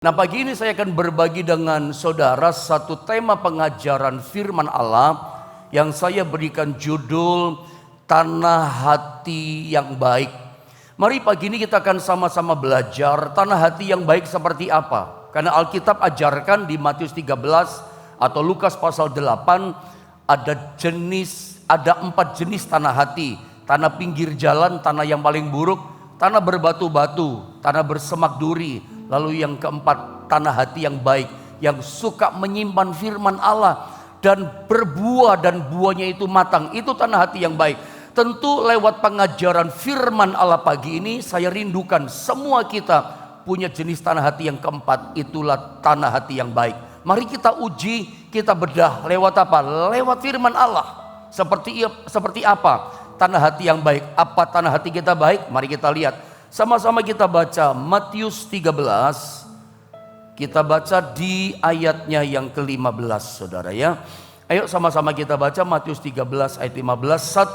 Nah, pagi ini saya akan berbagi dengan saudara satu tema pengajaran firman Allah yang saya berikan judul Tanah Hati yang Baik. Mari pagi ini kita akan sama-sama belajar tanah hati yang baik seperti apa. Karena Alkitab ajarkan di Matius 13 atau Lukas pasal 8 ada 4 jenis tanah hati. Tanah pinggir jalan, tanah yang paling buruk, tanah berbatu-batu, tanah bersemak duri. Lalu yang keempat, tanah hati yang baik, yang suka menyimpan firman Allah dan berbuah dan buahnya itu matang. Itu tanah hati yang baik. Tentu lewat pengajaran firman Allah pagi ini saya rindukan semua kita punya jenis tanah hati yang keempat. Itulah tanah hati yang baik. Mari kita uji, kita bedah lewat apa? Lewat firman Allah. Seperti apa tanah hati yang baik? Apa tanah hati kita baik? Mari kita lihat. Sama-sama kita baca Matius 13. Kita baca di ayatnya yang ke-15, saudara ya. Ayo sama-sama kita baca Matius 13 ayat 15. 1,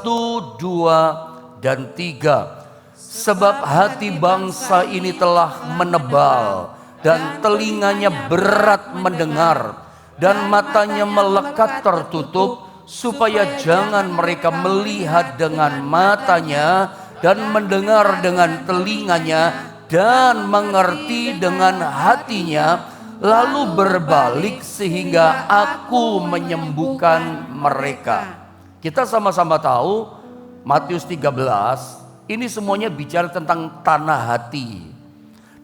2, dan 3. Sebab hati bangsa ini telah menebal dan telinganya berat mendengar dan matanya melekat tertutup, supaya jangan mereka melihat dengan matanya dan mendengar dengan telinganya dan mengerti dengan hatinya, lalu berbalik sehingga aku menyembuhkan mereka. Kita sama-sama tahu Matius 13 ini semuanya bicara tentang tanah hati.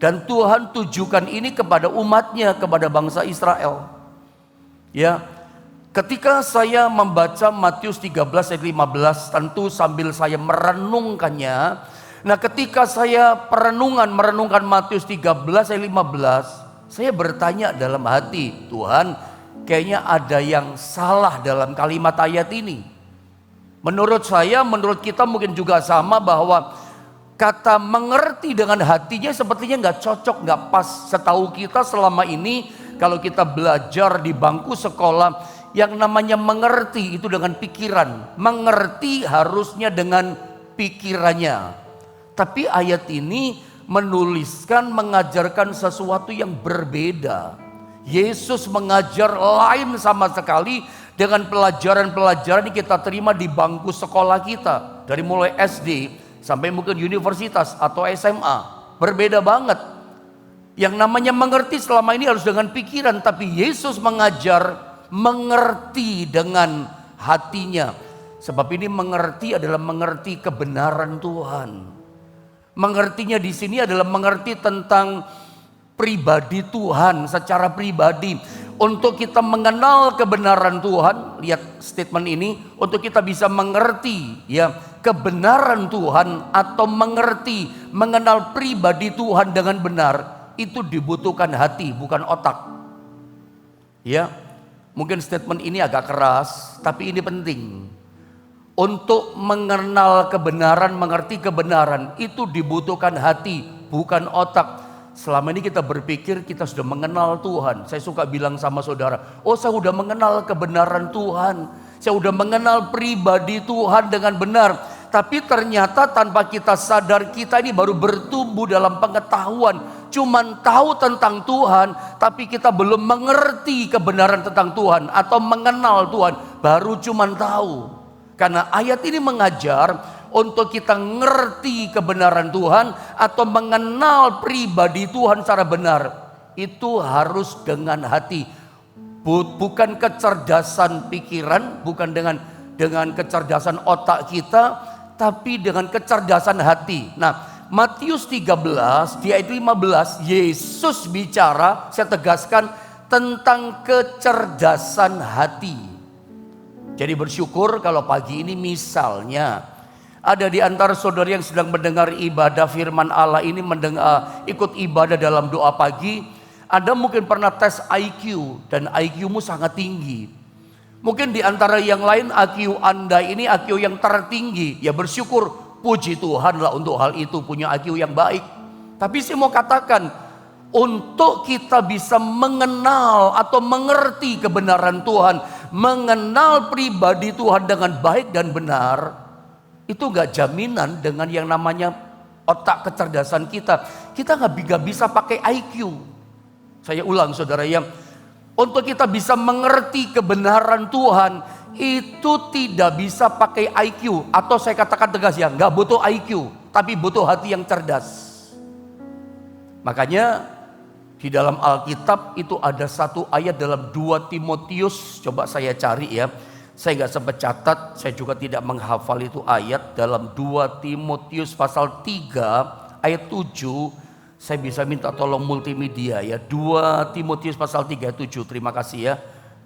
Dan Tuhan tujukan ini kepada umatnya, kepada bangsa Israel. Ya, ketika saya membaca Matius 13 ayat 15, tentu sambil saya merenungkannya. Nah, ketika saya merenungkan Matius 13 ayat 15, saya bertanya dalam hati, Tuhan, kayaknya ada yang salah dalam kalimat ayat ini. Menurut saya, menurut kita mungkin juga sama, bahwa kata mengerti dengan hatinya sepertinya nggak cocok, nggak pas. Setahu kita selama ini kalau kita belajar di bangku sekolah, yang namanya mengerti itu dengan pikiran. Mengerti harusnya dengan pikirannya. Tapi ayat ini mengajarkan sesuatu yang berbeda. Yesus mengajar lain sama sekali dengan pelajaran-pelajaran yang kita terima di bangku sekolah kita. Dari mulai SD sampai mungkin universitas atau SMA. Berbeda banget. Yang namanya mengerti selama ini harus dengan pikiran. Tapi Yesus mengajar mengerti dengan hatinya. Sebab ini mengerti adalah mengerti kebenaran Tuhan. Mengertinya di sini adalah mengerti tentang pribadi Tuhan secara pribadi. Untuk kita mengenal kebenaran Tuhan, lihat statement ini, untuk kita bisa mengerti ya kebenaran Tuhan atau mengenal pribadi Tuhan dengan benar, itu dibutuhkan hati, bukan otak. Ya. Mungkin statement ini agak keras, tapi ini penting. Untuk mengenal kebenaran, mengerti kebenaran, itu dibutuhkan hati, bukan otak. Selama ini kita berpikir kita sudah mengenal Tuhan. Saya suka bilang sama saudara, oh saya sudah mengenal kebenaran Tuhan. Saya sudah mengenal pribadi Tuhan dengan benar. Tapi ternyata tanpa kita sadar, kita ini baru bertumbuh dalam pengetahuan. Cuman tahu tentang Tuhan, tapi kita belum mengerti kebenaran tentang Tuhan atau mengenal Tuhan, baru cuman tahu. Karena ayat ini mengajar untuk kita ngerti kebenaran Tuhan atau mengenal pribadi Tuhan secara benar, itu harus dengan hati. Bukan kecerdasan pikiran, bukan dengan kecerdasan otak kita, tapi dengan kecerdasan hati. Nah, Matius 13 di ayat 15 Yesus bicara, saya tegaskan, tentang kecerdasan hati. Jadi bersyukur kalau pagi ini misalnya ada di antara saudara yang sedang mendengar ibadah firman Allah ini, ikut ibadah dalam doa pagi. Anda mungkin pernah tes IQ dan IQ-mu sangat tinggi. Mungkin di antara yang lain IQ Anda ini IQ yang tertinggi. Ya bersyukur, puji Tuhan lah untuk hal itu, punya IQ yang baik. Tapi saya mau katakan, untuk kita bisa mengenal atau mengerti kebenaran Tuhan, mengenal pribadi Tuhan dengan baik dan benar, itu gak jaminan dengan yang namanya otak kecerdasan kita. Kita gak bisa pakai IQ. Saya ulang saudara ya, untuk kita bisa mengerti kebenaran Tuhan, itu tidak bisa pakai IQ. Atau saya katakan tegas ya, nggak butuh IQ, tapi butuh hati yang cerdas. Makanya di dalam Alkitab itu ada satu ayat dalam 2 Timotius. Coba saya cari ya, saya nggak sempat catat, saya juga tidak menghafal itu ayat. Dalam 2 Timotius pasal 3 ayat 7. Saya bisa minta tolong multimedia ya, 2 Timotius pasal 3 ayat 7. Terima kasih ya,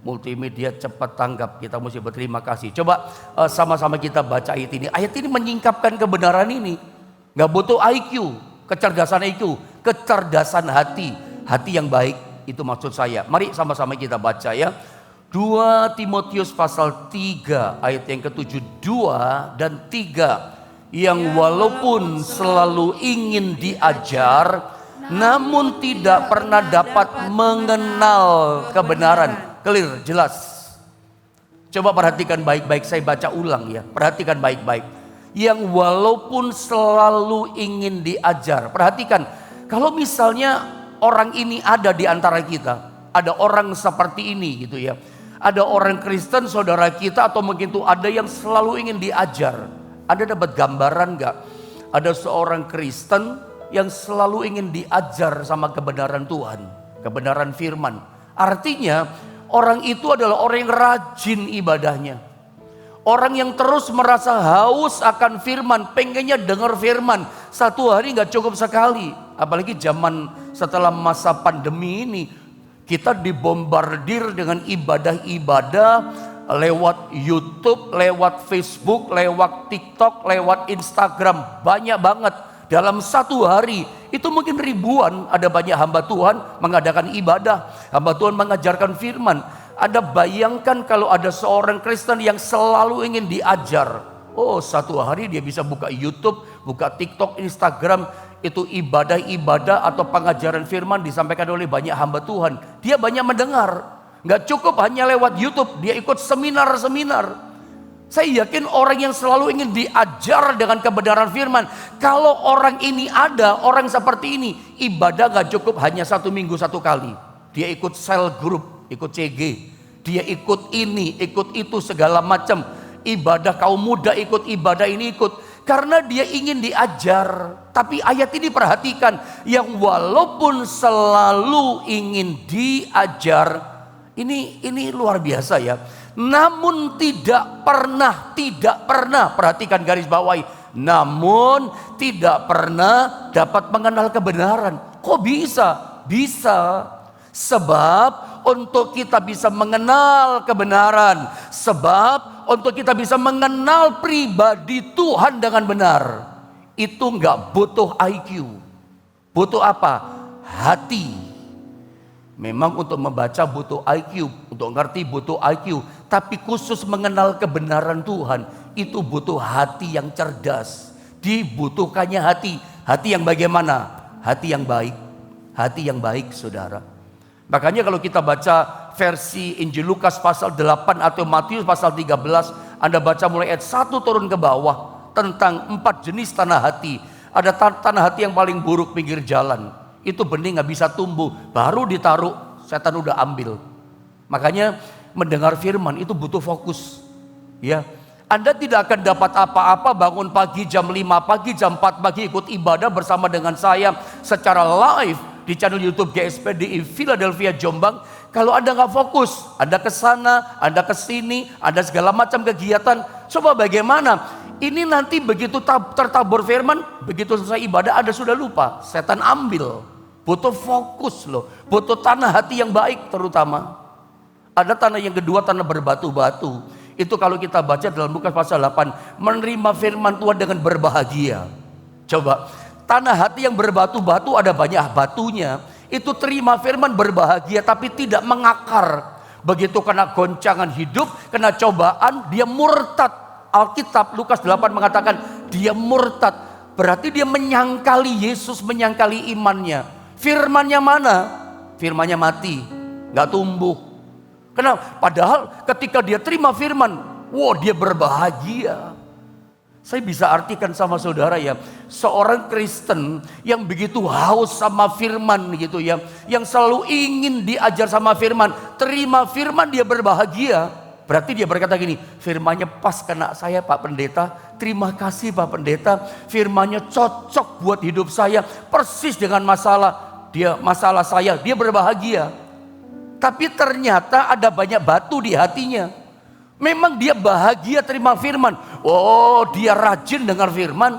multimedia cepat tanggap, kita mesti berterima kasih. Coba sama-sama kita baca ayat ini. Ayat ini menyingkapkan kebenaran ini. Gak butuh IQ, kecerdasan IQ, kecerdasan hati. Hati yang baik, itu maksud saya. Mari sama-sama kita baca ya. 2 Timotius pasal 3 ayat yang ke-7, 2 dan 3. Yang walaupun selalu ingin diajar, namun tidak pernah dapat mengenal kebenaran. Clear, jelas. Coba perhatikan baik-baik, saya baca ulang ya. Perhatikan baik-baik. Yang walaupun selalu ingin diajar. Perhatikan, kalau misalnya orang ini ada di antara kita, ada orang seperti ini gitu ya. Ada orang Kristen saudara kita, atau mungkin tuh ada yang selalu ingin diajar. Ada dapat gambaran gak? Ada seorang Kristen yang selalu ingin diajar sama kebenaran Tuhan, kebenaran firman. Artinya orang itu adalah orang yang rajin ibadahnya. Orang yang terus merasa haus akan firman, pengennya dengar firman. Satu hari gak cukup sekali. Apalagi zaman setelah masa pandemi ini, kita dibombardir dengan ibadah-ibadah lewat YouTube, lewat Facebook, lewat TikTok, lewat Instagram. Banyak banget. Dalam satu hari itu mungkin ribuan, ada banyak hamba Tuhan mengadakan ibadah, hamba Tuhan mengajarkan firman. Ada bayangkan kalau ada seorang Kristen yang selalu ingin diajar. Oh, satu hari dia bisa buka YouTube, buka TikTok, Instagram, itu ibadah-ibadah atau pengajaran firman disampaikan oleh banyak hamba Tuhan. Dia banyak mendengar. Nggak cukup hanya lewat YouTube, dia ikut seminar-seminar. Saya yakin orang yang selalu ingin diajar dengan kebenaran firman, kalau orang ini ada, orang seperti ini, ibadah gak cukup hanya 1 minggu 1 kali. Dia ikut sel group, ikut CG, dia ikut ini, ikut itu segala macam. Ibadah kaum muda ikut, ibadah ini ikut. Karena dia ingin diajar. Tapi ayat ini perhatikan, yang walaupun selalu ingin diajar, ini luar biasa ya. Namun tidak pernah, perhatikan garis bawahi. Namun tidak pernah dapat mengenal kebenaran. Kok bisa? Bisa. Sebab untuk kita bisa mengenal kebenaran, sebab untuk kita bisa mengenal pribadi Tuhan dengan benar, itu enggak butuh IQ. Butuh apa? Hati. Memang untuk membaca butuh IQ, untuk ngerti butuh IQ, tapi khusus mengenal kebenaran Tuhan itu butuh hati yang cerdas. Dibutuhkannya hati yang bagaimana? Hati yang baik, hati yang baik saudara. Makanya kalau kita baca versi Injil Lukas pasal 8 atau Matius pasal 13, Anda baca mulai ayat 1 turun ke bawah tentang 4 jenis tanah hati. Ada tanah hati yang paling buruk, pinggir jalan. Itu benih gak bisa tumbuh, baru ditaruh setan udah ambil. Makanya mendengar firman itu butuh fokus ya. Anda tidak akan dapat apa-apa bangun pagi jam 5 pagi, jam 4 pagi ikut ibadah bersama dengan saya secara live di channel YouTube GSPDI Philadelphia Jombang, kalau Anda gak fokus. Anda kesana, Anda kesini, ada segala macam kegiatan. Coba bagaimana? Ini nanti begitu tertabur firman, begitu selesai ibadah Anda sudah lupa, setan ambil. Butuh fokus loh, butuh tanah hati yang baik terutama. Ada tanah yang kedua, tanah berbatu-batu. Itu kalau kita baca dalam Lukas pasal 8, menerima firman Tuhan dengan berbahagia. Coba, tanah hati yang berbatu-batu ada banyak batunya. Itu terima firman berbahagia tapi tidak mengakar. Begitu kena goncangan hidup, kena cobaan, dia murtad. Alkitab Lukas 8 mengatakan dia murtad. Berarti dia menyangkali Yesus, menyangkali imannya. Firmannya mana? Firmannya mati, gak tumbuh. Kenapa? Padahal ketika dia terima firman, wow, dia berbahagia. Saya bisa artikan sama saudara ya, seorang Kristen yang begitu haus sama firman gitu ya, yang selalu ingin diajar sama firman, terima firman dia berbahagia. Berarti dia berkata gini, firmannya pas kena saya Pak Pendeta, terima kasih Pak Pendeta, firmannya cocok buat hidup saya, persis dengan masalah saya, dia berbahagia. Tapi ternyata ada banyak batu di hatinya. Memang dia bahagia terima firman. Oh, dia rajin dengar firman,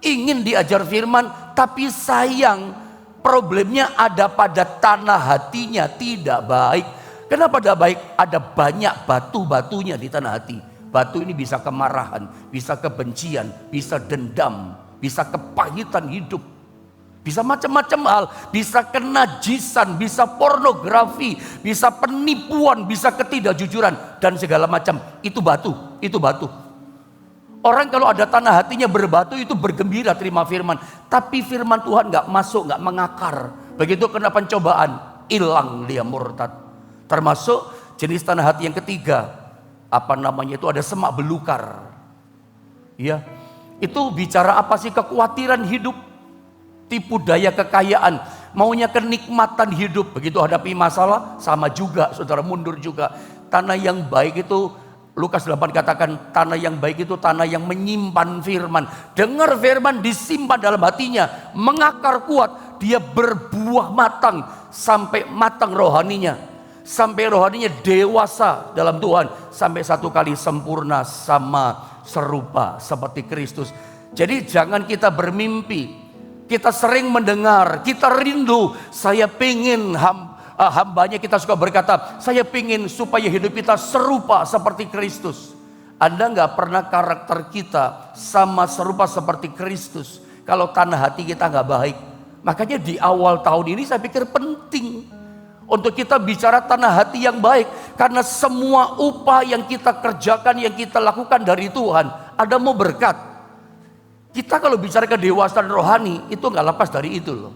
ingin diajar firman, tapi sayang problemnya ada pada tanah hatinya tidak baik. Kenapa tidak baik? Ada banyak batu-batunya di tanah hati. Batu ini bisa kemarahan, bisa kebencian, bisa dendam, bisa kepahitan hidup. Bisa macam-macam hal, bisa kenajisan, bisa pornografi, bisa penipuan, bisa ketidakjujuran, dan segala macam. Itu batu, itu batu. Orang kalau ada tanah hatinya berbatu itu bergembira terima firman. Tapi firman Tuhan gak masuk, gak mengakar. Begitu kena pencobaan, hilang dia murtad. Termasuk jenis tanah hati yang ketiga, itu ada semak belukar. Ya, itu bicara apa sih? Kekhawatiran hidup, tipu daya kekayaan, maunya kenikmatan hidup. Begitu hadapi masalah, sama juga, saudara mundur juga. Tanah yang baik itu, Lukas 8 katakan, tanah yang baik itu tanah yang menyimpan firman. Dengar firman disimpan dalam hatinya, mengakar kuat, dia berbuah matang, sampai matang rohaninya. Sampai rohaninya dewasa dalam Tuhan, sampai satu kali sempurna sama serupa seperti Kristus. Jadi jangan kita bermimpi. Kita sering mendengar, kita rindu, saya pengen hambanya kita suka berkata, saya pengen supaya hidup kita serupa seperti Kristus. Anda gak pernah karakter kita sama serupa seperti Kristus kalau tanah hati kita gak baik. Makanya di awal tahun ini saya pikir penting untuk kita bicara tanah hati yang baik. Karena semua upah yang kita kerjakan, yang kita lakukan dari Tuhan, ada mau berkat. Kita kalau bicara kedewasaan rohani, itu gak lepas dari itu loh.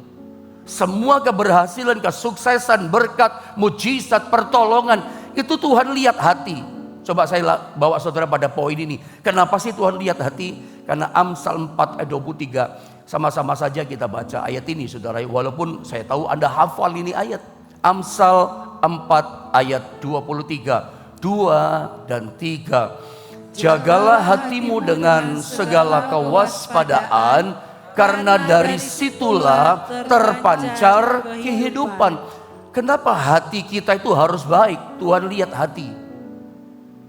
Semua keberhasilan, kesuksesan, berkat, mujizat, pertolongan, itu Tuhan lihat hati. Coba saya bawa saudara pada poin ini. Kenapa sih Tuhan lihat hati? Karena Amsal 4 ayat 23. Sama-sama saja kita baca ayat ini saudara. Walaupun saya tahu Anda hafal ini ayat. Amsal 4 ayat 23. 2 dan 3. Jagalah hatimu dengan segala kewaspadaan, karena dari situlah terpancar kehidupan. Kenapa hati kita itu harus baik? Tuhan lihat hati.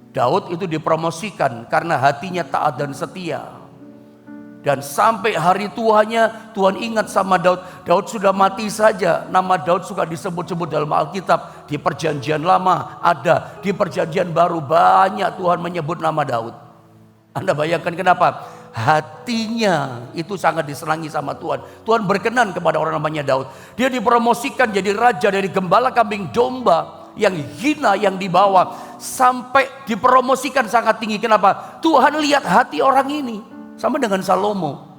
Daud itu dipromosikan karena hatinya taat dan setia. Dan sampai hari tuanya, Tuhan ingat sama Daud. Daud sudah mati saja, nama Daud suka disebut-sebut dalam Alkitab. Di perjanjian lama ada, di perjanjian baru banyak Tuhan menyebut nama Daud. Anda bayangkan kenapa? Hatinya itu sangat disenangi sama Tuhan. Tuhan berkenan kepada orang namanya Daud. Dia dipromosikan jadi raja dari gembala kambing domba yang hina yang dibawa, sampai dipromosikan sangat tinggi. Kenapa? Tuhan lihat hati orang ini. Sama dengan Salomo,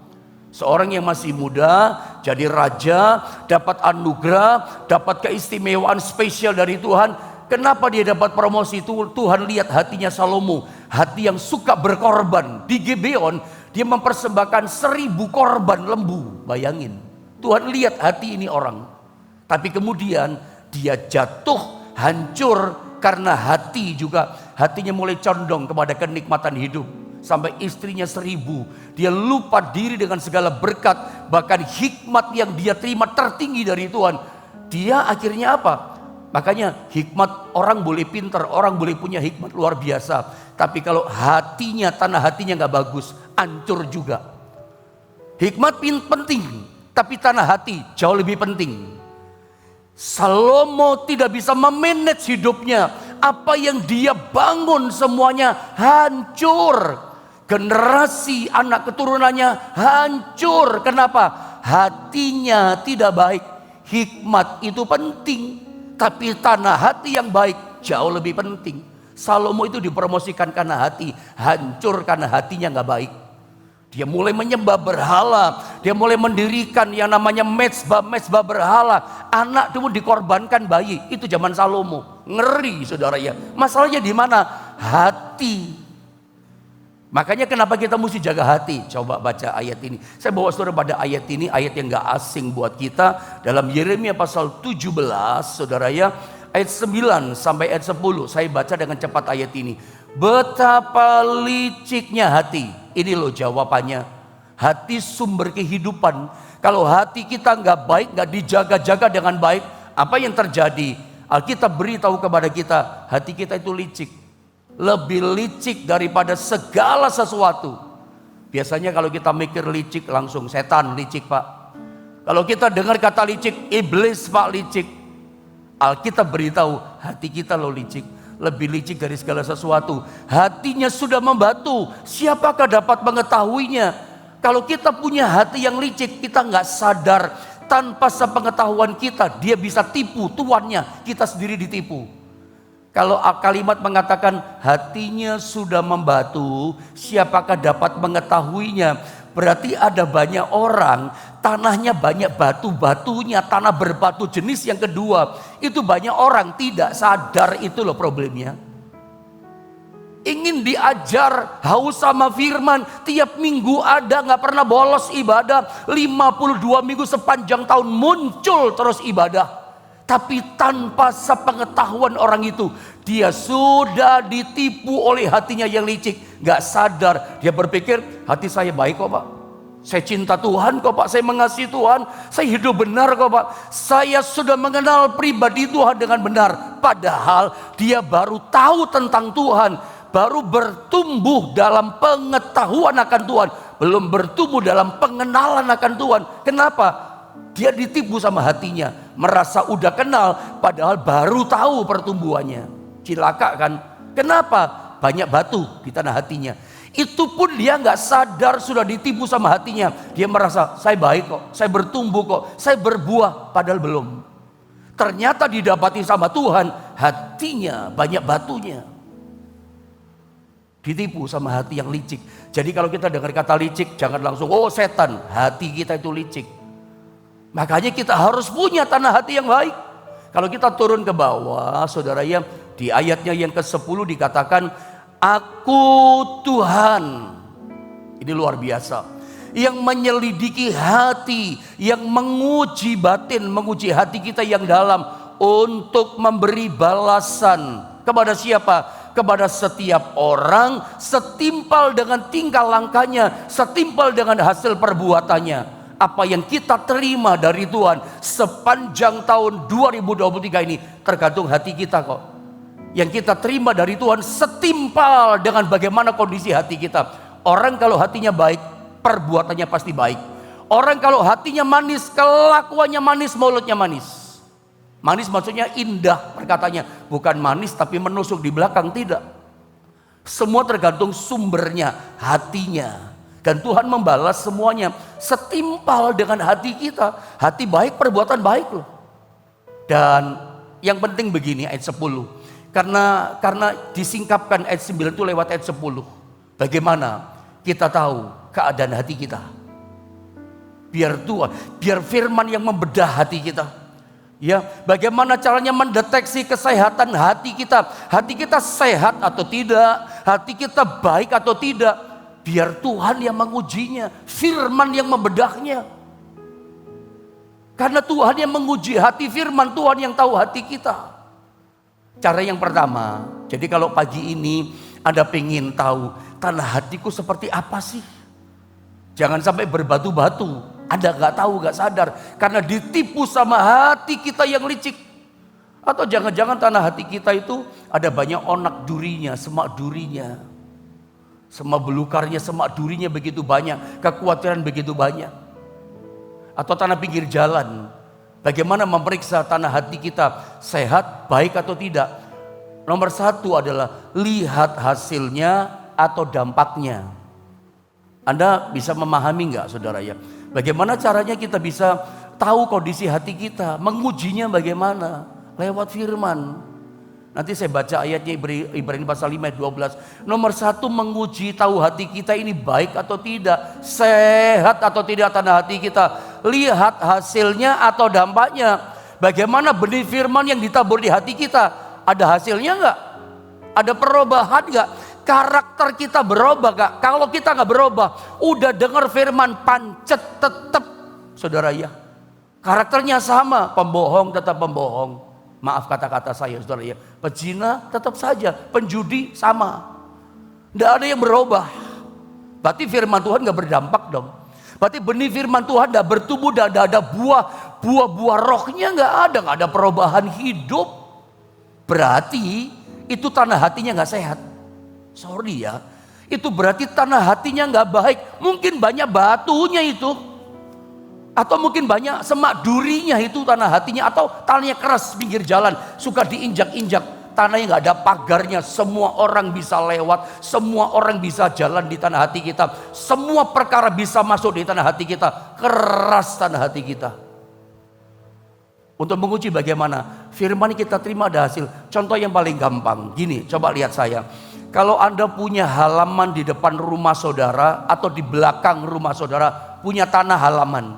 seorang yang masih muda jadi raja, dapat anugerah, dapat keistimewaan spesial dari Tuhan. Kenapa dia dapat promosi itu? Tuhan lihat hatinya Salomo, hati yang suka berkorban. Di Gibeon dia mempersembahkan 1000 korban lembu. Bayangin, Tuhan lihat hati ini orang. Tapi kemudian dia jatuh, hancur karena hatinya mulai condong kepada kenikmatan hidup. Sampai istrinya 1000, dia lupa diri dengan segala berkat, bahkan hikmat yang dia terima tertinggi dari Tuhan. Dia akhirnya apa? Makanya hikmat, orang boleh pintar, orang boleh punya hikmat luar biasa, tapi kalau hatinya, tanah hatinya gak bagus, hancur juga. Hikmat penting, tapi tanah hati jauh lebih penting. Salomo tidak bisa memanage hidupnya. Apa yang dia bangun semuanya hancur. Generasi anak keturunannya hancur. Kenapa? Hatinya tidak baik. Hikmat itu penting, tapi tanah hati yang baik jauh lebih penting. Salomo itu dipromosikan karena hati, hancur karena hatinya gak baik. Dia mulai menyembah berhala, dia mulai mendirikan yang namanya mezbah berhala. Anak itu dikorbankan bayi, itu zaman Salomo. Ngeri saudara ya. Masalahnya di mana? Hati. Makanya kenapa kita mesti jaga hati? Coba baca ayat ini. Saya bawa saudara pada ayat ini, ayat yang gak asing buat kita. Dalam Yeremia pasal 17, saudara ya, ayat 9 sampai ayat 10. Saya baca dengan cepat ayat ini. Betapa liciknya hati. Ini loh jawabannya. Hati sumber kehidupan. Kalau hati kita gak baik, gak dijaga-jaga dengan baik, apa yang terjadi? Alkitab beritahu kepada kita, hati kita itu licik. Lebih licik daripada segala sesuatu. Biasanya kalau kita mikir licik, langsung setan licik pak. Kalau kita dengar kata licik, iblis pak licik. Alkitab beritahu hati kita loh licik. Lebih licik dari segala sesuatu. Hatinya sudah membatu, siapakah dapat mengetahuinya? Kalau kita punya hati yang licik, kita gak sadar. Tanpa sepengetahuan kita, dia bisa tipu tuannya, kita sendiri ditipu. Kalau kalimat mengatakan hatinya sudah membatu, siapakah dapat mengetahuinya? Berarti ada banyak orang, tanahnya banyak batu-batunya, tanah berbatu jenis yang kedua. Itu banyak orang tidak sadar, itu loh problemnya. Ingin diajar, haus sama firman, tiap minggu ada, gak pernah bolos ibadah. 52 minggu sepanjang tahun muncul terus ibadah. Tapi tanpa sepengetahuan orang itu, dia sudah ditipu oleh hatinya yang licik. Gak sadar, dia berpikir hati saya baik kok pak. Saya cinta Tuhan kok pak, saya mengasihi Tuhan. Saya hidup benar kok pak. Saya sudah mengenal pribadi Tuhan dengan benar. Padahal dia baru tahu tentang Tuhan. Baru bertumbuh dalam pengetahuan akan Tuhan. Belum bertumbuh dalam pengenalan akan Tuhan. Kenapa? Dia ditipu sama hatinya, merasa udah kenal, padahal baru tahu pertumbuhannya. Cilaka kan? Kenapa? Banyak batu di tanah hatinya. Itu pun dia nggak sadar sudah ditipu sama hatinya. Dia merasa saya baik kok, saya bertumbuh kok, saya berbuah, padahal belum. Ternyata didapati sama Tuhan, hatinya banyak batunya. Ditipu sama hati yang licik. Jadi kalau kita dengar kata licik, jangan langsung oh setan, hati kita itu licik. Makanya kita harus punya tanah hati yang baik. Kalau kita turun ke bawah, saudara ya, di ayatnya yang ke-10 dikatakan, Aku Tuhan. Ini luar biasa. Yang menyelidiki hati, yang menguji batin, menguji hati kita yang dalam, untuk memberi balasan. Kepada siapa? Kepada setiap orang, setimpal dengan tingkah langkahnya, setimpal dengan hasil perbuatannya. Apa yang kita terima dari Tuhan sepanjang tahun 2023 ini tergantung hati kita kok. Yang kita terima dari Tuhan setimpal dengan bagaimana kondisi hati kita. Orang kalau hatinya baik, perbuatannya pasti baik. Orang kalau hatinya manis, kelakuannya manis, mulutnya manis. Manis maksudnya indah perkataannya. Bukan manis tapi menusuk di belakang, tidak. Semua tergantung sumbernya, hatinya. Dan Tuhan membalas semuanya setimpal dengan hati kita. Hati baik, perbuatan baik loh. Dan yang penting begini ayat 10. Karena disingkapkan ayat 9 itu lewat ayat 10. Bagaimana kita tahu keadaan hati kita? Biar Tuhan, biar firman yang membedah hati kita. Ya, bagaimana caranya mendeteksi kesehatan hati kita? Hati kita sehat atau tidak? Hati kita baik atau tidak? Biar Tuhan yang mengujinya, firman yang membedahnya. Karena Tuhan yang menguji hati, firman Tuhan yang tahu hati kita. Cara yang pertama, jadi kalau pagi ini Anda pengen tahu tanah hatiku seperti apa sih? Jangan sampai berbatu-batu, Anda gak tahu, gak sadar. Karena ditipu sama hati kita yang licik. Atau jangan-jangan tanah hati kita itu ada banyak onak durinya, semak durinya. Semua belukarnya, semak durinya begitu banyak, kekhawatiran begitu banyak. Atau tanah pinggir jalan. Bagaimana memeriksa tanah hati kita sehat, baik atau tidak? Nomor satu adalah lihat hasilnya atau dampaknya. Anda bisa memahami enggak saudara ya? Bagaimana caranya kita bisa tahu kondisi hati kita? Mengujinya bagaimana? Lewat firman. Nanti saya baca ayatnya Ibrani pasal 5 ayat 12. Nomor satu menguji tahu hati kita ini baik atau tidak. Sehat atau tidak tanah hati kita. Lihat hasilnya atau dampaknya. Bagaimana benih firman yang ditabur di hati kita. Ada hasilnya enggak? Ada perubahan enggak? Karakter kita berubah gak? Kalau kita gak berubah, udah dengar firman pancet tetap, saudara ya. Karakternya sama, pembohong tetap pembohong. Maaf kata-kata saya, saudara ya. Pezina tetap saja, penjudi sama. Tidak ada yang berubah. Berarti firman Tuhan gak berdampak dong. Berarti benih firman Tuhan gak bertumbuh, gak ada buah-buah rohnya gak ada perubahan hidup. Berarti itu tanah hatinya gak sehat. Sorry ya, itu berarti tanah hatinya gak baik. Mungkin banyak batunya itu, atau mungkin banyak semak durinya itu tanah hatinya, atau tanahnya keras pinggir jalan, suka diinjak-injak. Tanahnya gak ada pagarnya, semua orang bisa lewat, semua orang bisa jalan di tanah hati kita, semua perkara bisa masuk di tanah hati kita. Keras tanah hati kita. Untuk menguji bagaimana firman kita terima ada hasil. Contoh yang paling gampang, gini, coba lihat saya. Kalau Anda punya halaman di depan rumah saudara atau di belakang rumah saudara, punya tanah halaman,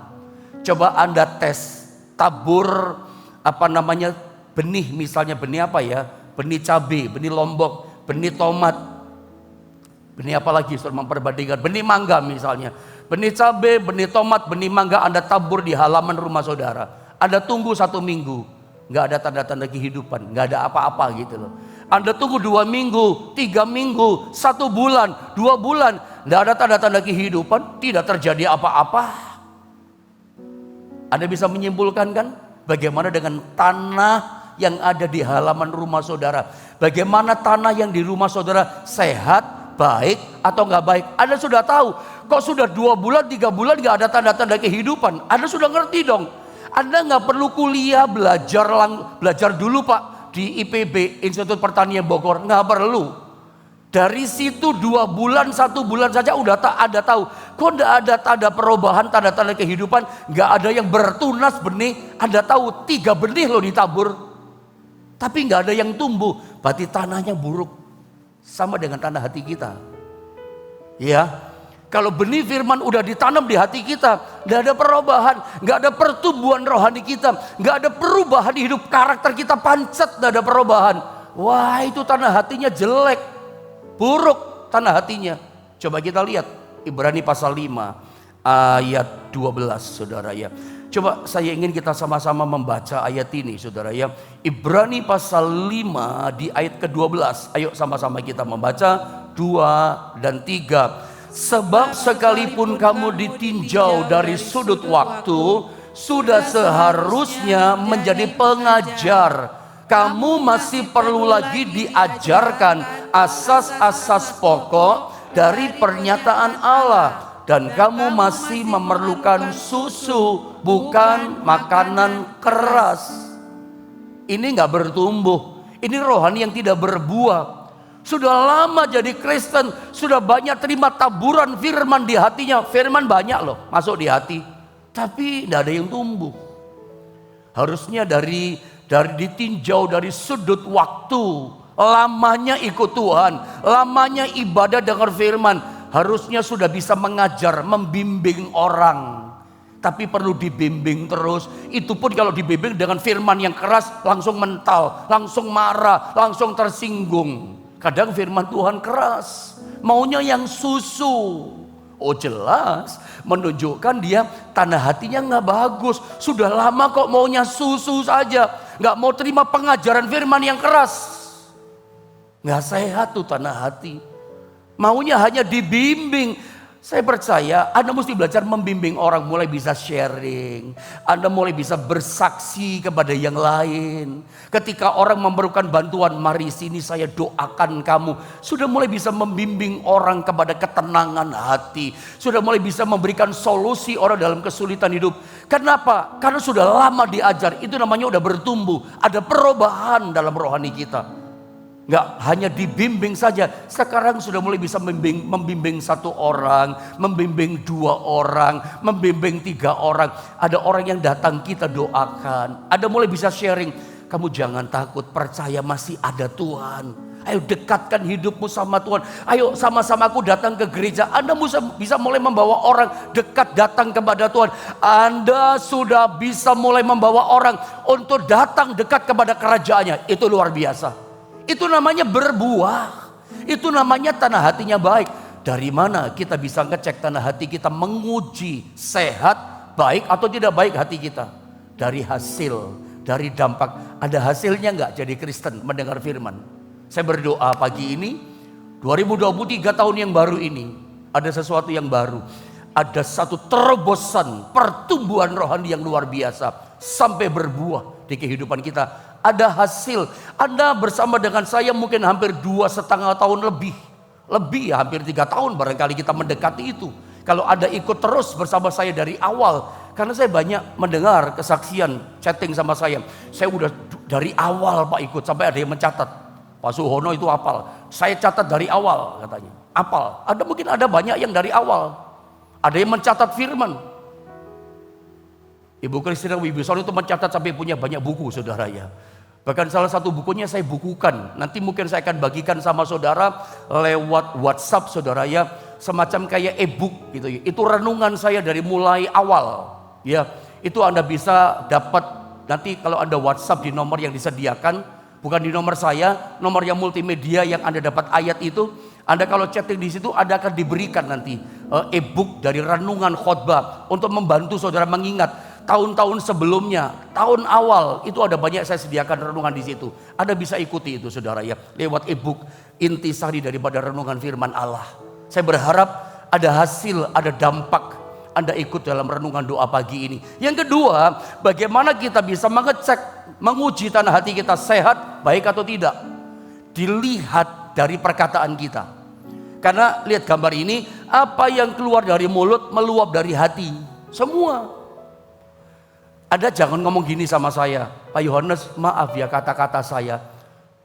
coba Anda tes, tabur benih, misalnya benih apa ya? Benih cabai, benih lombok, benih tomat, benih apa lagi? Sudah memperbandingkan, benih mangga misalnya. Benih cabai, benih tomat, benih mangga Anda tabur di halaman rumah saudara. Anda tunggu 1 minggu, nggak ada tanda-tanda kehidupan, nggak ada apa-apa gitu loh. Anda tunggu 2 minggu, 3 minggu, 1 bulan, 2 bulan, nggak ada tanda-tanda kehidupan, tidak terjadi apa-apa. Anda bisa menyimpulkan kan? Bagaimana dengan tanah yang ada di halaman rumah saudara? Bagaimana tanah yang di rumah saudara sehat, baik atau nggak baik? Anda sudah tahu. Kok sudah 2 bulan, 3 bulan nggak ada tanda-tanda kehidupan? Anda sudah ngerti dong. Anda nggak perlu kuliah, belajar dulu Pak di IPB, Institut Pertanian Bogor. Nggak perlu. Dari situ 2 bulan, 1 bulan saja udah Anda tahu. Kok nggak ada tanda perubahan, tanda-tanda kehidupan? Nggak ada yang bertunas benih. Anda tahu 3 benih loh ditabur, tapi nggak ada yang tumbuh. Berarti tanahnya buruk. Sama dengan tanah hati kita. Ya, kalau benih firman udah ditanam di hati kita, nggak ada perubahan, nggak ada pertumbuhan rohani kita, nggak ada perubahan di hidup, karakter kita pancet, nggak ada perubahan. Wah, itu tanah hatinya jelek, buruk tanah hatinya. Coba kita lihat Ibrani pasal 5 ayat 12, saudara ya. Coba saya ingin kita sama-sama membaca ayat ini, saudara ya. Ibrani pasal 5 di ayat ke-12. Ayo sama-sama kita membaca 2 dan 3. Sebab sekalipun kamu ditinjau dari sudut waktu, sudah seharusnya menjadi pengajar. Kamu masih perlu lagi diajarkan asas-asas pokok dari pernyataan Allah. Dan kamu masih memerlukan susu, bukan makanan keras. Ini gak bertumbuh. Ini rohani yang tidak berbuah. Sudah lama jadi Kristen, sudah banyak terima taburan firman di hatinya. Firman banyak loh masuk di hati, tapi tidak ada yang tumbuh. Harusnya dari ditinjau dari sudut waktu, lamanya ikut Tuhan, lamanya ibadah dengar firman, harusnya sudah bisa mengajar, membimbing orang. Tapi perlu dibimbing terus. Itu pun kalau dibimbing dengan firman yang keras, langsung mental, langsung marah, langsung tersinggung. Kadang firman Tuhan keras, maunya yang susu. Oh jelas, menunjukkan dia tanah hatinya gak bagus. Sudah lama kok maunya susu saja, gak mau terima pengajaran firman yang keras. Gak sehat tuh tanah hati. Maunya hanya dibimbing. Saya percaya Anda mesti belajar membimbing orang, mulai bisa sharing. Anda mulai bisa bersaksi kepada yang lain. Ketika orang memerlukan bantuan, mari sini saya doakan kamu. Sudah mulai bisa membimbing orang kepada ketenangan hati. Sudah mulai bisa memberikan solusi orang dalam kesulitan hidup. Kenapa? Karena sudah lama diajar. Itu namanya udah bertumbuh. Ada perubahan dalam rohani kita. Nggak hanya dibimbing saja. Sekarang sudah mulai bisa membimbing 1 orang, membimbing 2 orang, membimbing 3 orang. Ada orang yang datang kita doakan. Ada mulai bisa sharing. Kamu jangan takut, percaya masih ada Tuhan. Ayo dekatkan hidupmu sama Tuhan. Ayo sama-sama aku datang ke gereja. Anda bisa mulai membawa orang dekat datang kepada Tuhan. Anda sudah bisa mulai membawa orang untuk datang dekat kepada kerajaannya. Itu luar biasa. Itu namanya berbuah. Itu namanya tanah hatinya baik. Dari mana kita bisa ngecek tanah hati kita, menguji sehat, baik atau tidak baik hati kita? Dari hasil, dari dampak. Ada hasilnya nggak jadi Kristen mendengar firman? Saya berdoa pagi ini, 2023 tahun yang baru ini, ada sesuatu yang baru. Ada satu terobosan pertumbuhan rohani yang luar biasa. Sampai berbuah di kehidupan kita. Ada hasil. Anda bersama dengan saya mungkin hampir 2,5 tahun lebih. Lebih ya, hampir 3 tahun barangkali kita mendekati itu. Kalau Anda ikut terus bersama saya dari awal. Karena saya banyak mendengar kesaksian, chatting sama saya. Saya udah dari awal Pak ikut, sampai ada yang mencatat. Pak Suhono itu hafal. Saya catat dari awal katanya. Hafal. Ada mungkin ada banyak yang dari awal. Ada yang mencatat firman. Ibu Kristina Wibisono itu mencatat sampai punya banyak buku, saudara ya. Bahkan salah satu bukunya saya bukukan. Nanti mungkin saya akan bagikan sama saudara lewat WhatsApp, saudara ya. Semacam kayak e-book gitu ya. Itu renungan saya dari mulai awal. Ya, itu Anda bisa dapat nanti kalau Anda WhatsApp di nomor yang disediakan. Bukan di nomor saya, nomor yang multimedia yang Anda dapat ayat itu. Anda kalau chatting di situ, Anda akan diberikan nanti e-book dari renungan khotbah untuk membantu saudara mengingat tahun-tahun sebelumnya, tahun awal itu ada banyak saya sediakan renungan di situ. Anda bisa ikuti itu saudara ya, lewat e-book intisari daripada renungan firman Allah. Saya berharap ada hasil, ada dampak Anda ikut dalam renungan doa pagi ini. Yang kedua, bagaimana kita bisa mengecek, menguji tanah hati kita sehat, baik atau tidak. Dilihat dari perkataan kita. Karena lihat gambar ini, apa yang keluar dari mulut meluap dari hati. Semua. Anda jangan ngomong gini sama saya, Pak Yohanes, maaf ya kata-kata saya.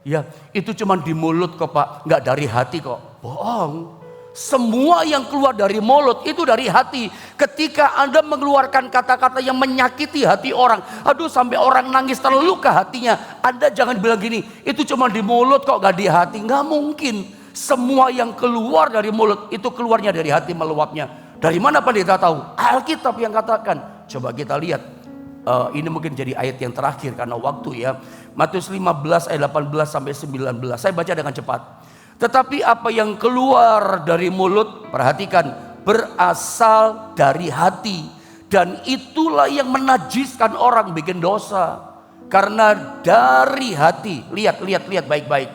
Ya, itu cuma di mulut kok Pak, nggak dari hati kok. Bohong. Semua yang keluar dari mulut itu dari hati. Ketika Anda mengeluarkan kata-kata yang menyakiti hati orang, aduh sampai orang nangis terluka hatinya, Anda jangan bilang gini, itu cuma di mulut kok gak di hati. Nggak mungkin. Semua yang keluar dari mulut itu keluarnya dari hati meluapnya. Dari mana pendeta tahu? Alkitab yang katakan. Coba kita lihat. Ini mungkin jadi ayat yang terakhir karena waktu ya. Matius 15 ayat 18 sampai 19. Saya baca dengan cepat. Tetapi apa yang keluar dari mulut, perhatikan, berasal dari hati. Dan itulah yang menajiskan orang, bikin dosa. Karena dari hati, lihat baik-baik,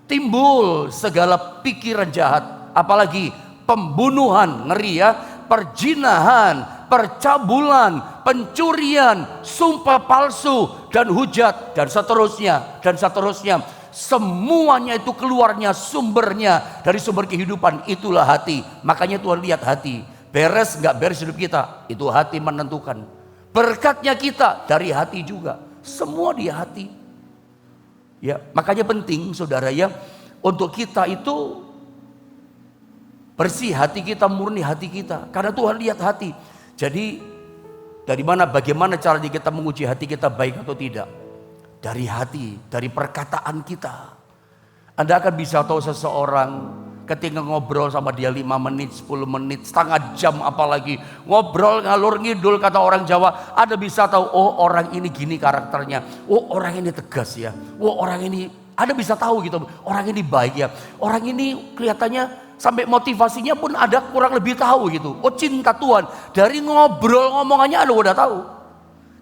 timbul segala pikiran jahat. Apalagi pembunuhan, ngeri ya, perjinahan, percabulan, pencurian, sumpah palsu, dan hujat, dan seterusnya, dan seterusnya. Semuanya itu keluarnya sumbernya dari sumber kehidupan, itulah hati. Makanya Tuhan lihat hati, beres nggak beres hidup kita, itu hati menentukan. Berkatnya kita dari hati juga, semua di hati. Ya, makanya penting saudara ya, untuk kita itu bersih hati kita, murni hati kita, karena Tuhan lihat hati. Jadi dari mana, bagaimana caranya kita menguji hati kita baik atau tidak? Dari hati, dari perkataan kita. Anda akan bisa tahu seseorang ketika ngobrol sama dia 5 menit, 10 menit, setengah jam apalagi. Ngobrol ngalur ngidul kata orang Jawa. Anda bisa tahu, oh orang ini gini karakternya. Oh orang ini tegas ya. Oh orang ini, Anda bisa tahu gitu. Orang ini baik ya. Orang ini kelihatannya sampai motivasinya pun ada kurang lebih tahu gitu. Oh cinta Tuhan. Dari ngobrol ngomongannya Anda udah tahu.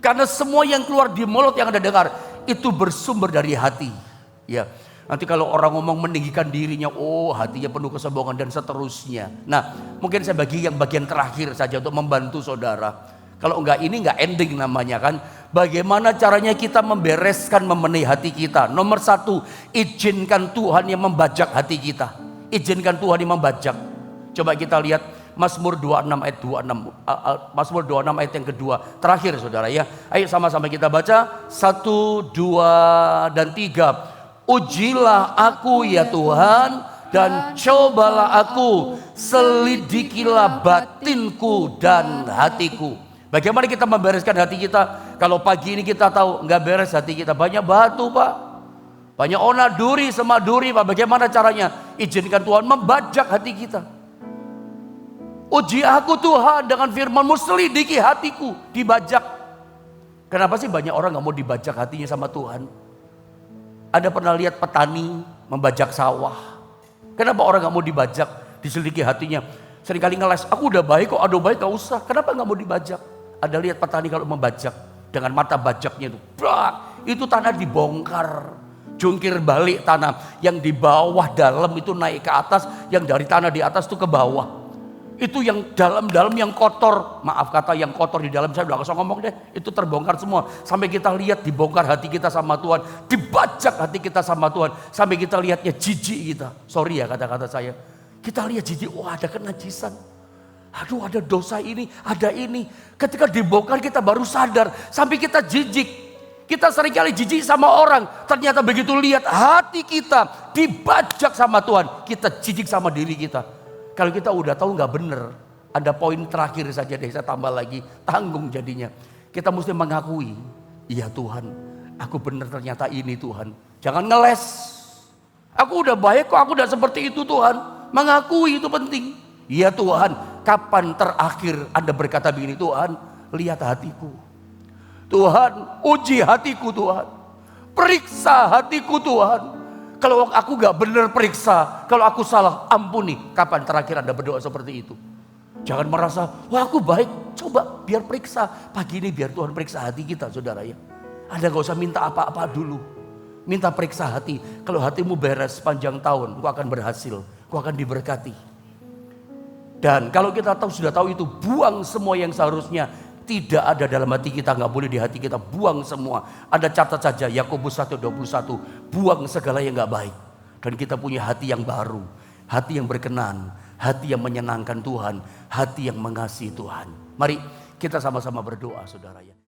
Karena semua yang keluar di mulut yang Anda dengar itu bersumber dari hati. Ya, nanti kalau orang ngomong meninggikan dirinya, oh hatinya penuh kesombongan dan seterusnya. Nah, mungkin saya bagi yang bagian terakhir saja untuk membantu saudara. Kalau enggak ini enggak ending namanya kan. Bagaimana caranya kita membereskan, membenahi hati kita? Nomor 1, izinkan Tuhan yang membajak hati kita. Izinkan Tuhan yang membajak. Coba kita lihat Mazmur 26 ayat 26. Mazmur 26 ayat yang kedua. Terakhir saudara ya. Ayo sama-sama kita baca. 1, 2, dan 3. Ujilah aku ya Tuhan, dan cobalah aku. Selidikilah batinku dan hatiku. Bagaimana kita membereskan hati kita? Kalau pagi ini kita tahu nggak beres hati kita. Banyak batu Pak. Banyak ona duri, semak duri Pak. Bagaimana caranya? Izinkan Tuhan membajak hati kita. Uji aku Tuhan dengan firman-Mu, selidiki hatiku, dibajak. Kenapa sih banyak orang gak mau dibajak hatinya sama Tuhan? Ada pernah lihat petani membajak sawah? Kenapa orang gak mau dibajak, diselidiki hatinya? Seringkali ngeles, aku udah baik kok, aduh baik gak usah. Kenapa gak mau dibajak? Ada lihat petani kalau membajak, dengan mata bajaknya itu, brak, itu tanah dibongkar. Jungkir balik tanah, yang di bawah dalam itu naik ke atas, yang dari tanah di atas itu ke bawah. Itu yang dalam-dalam yang kotor, maaf kata yang kotor di dalam, saya udah gak usah ngomong deh, itu terbongkar semua. Sampai kita lihat dibongkar hati kita sama Tuhan, dibajak hati kita sama Tuhan, sampai kita lihatnya jijik kita. Sorry ya kata-kata saya, kita lihat jijik, wah ada kenajisan, aduh ada dosa ini, ada ini. Ketika dibongkar kita baru sadar, sampai kita jijik. Kita seringkali jijik sama orang, ternyata begitu lihat hati kita dibajak sama Tuhan, kita jijik sama diri kita. Kalau kita udah tahu nggak bener, ada poin terakhir saja deh, saya tambah lagi, tanggung jadinya. Kita mesti mengakui, iya Tuhan, aku bener ternyata ini Tuhan. Jangan ngeles, aku udah baik kok, aku udah seperti itu Tuhan. Mengakui itu penting. Iya Tuhan, kapan terakhir Anda berkata begini, Tuhan, lihat hatiku. Tuhan, uji hatiku Tuhan. Periksa hatiku Tuhan. Kalau aku gak benar periksa, kalau aku salah ampuni. Kapan terakhir Anda berdoa seperti itu? Jangan merasa, wah aku baik, coba biar periksa. Pagi ini biar Tuhan periksa hati kita saudara ya. Anda gak usah minta apa-apa dulu. Minta periksa hati. Kalau hatimu beres sepanjang tahun, kau akan berhasil, kau akan diberkati. Dan kalau kita sudah tahu itu, buang semua yang seharusnya tidak ada dalam hati kita, nggak boleh di hati kita, buang semua. Anda catat saja Yakobus 1:21, buang segala yang nggak baik. Dan kita punya hati yang baru, hati yang berkenan, hati yang menyenangkan Tuhan, hati yang mengasihi Tuhan. Mari kita sama-sama berdoa saudara ya.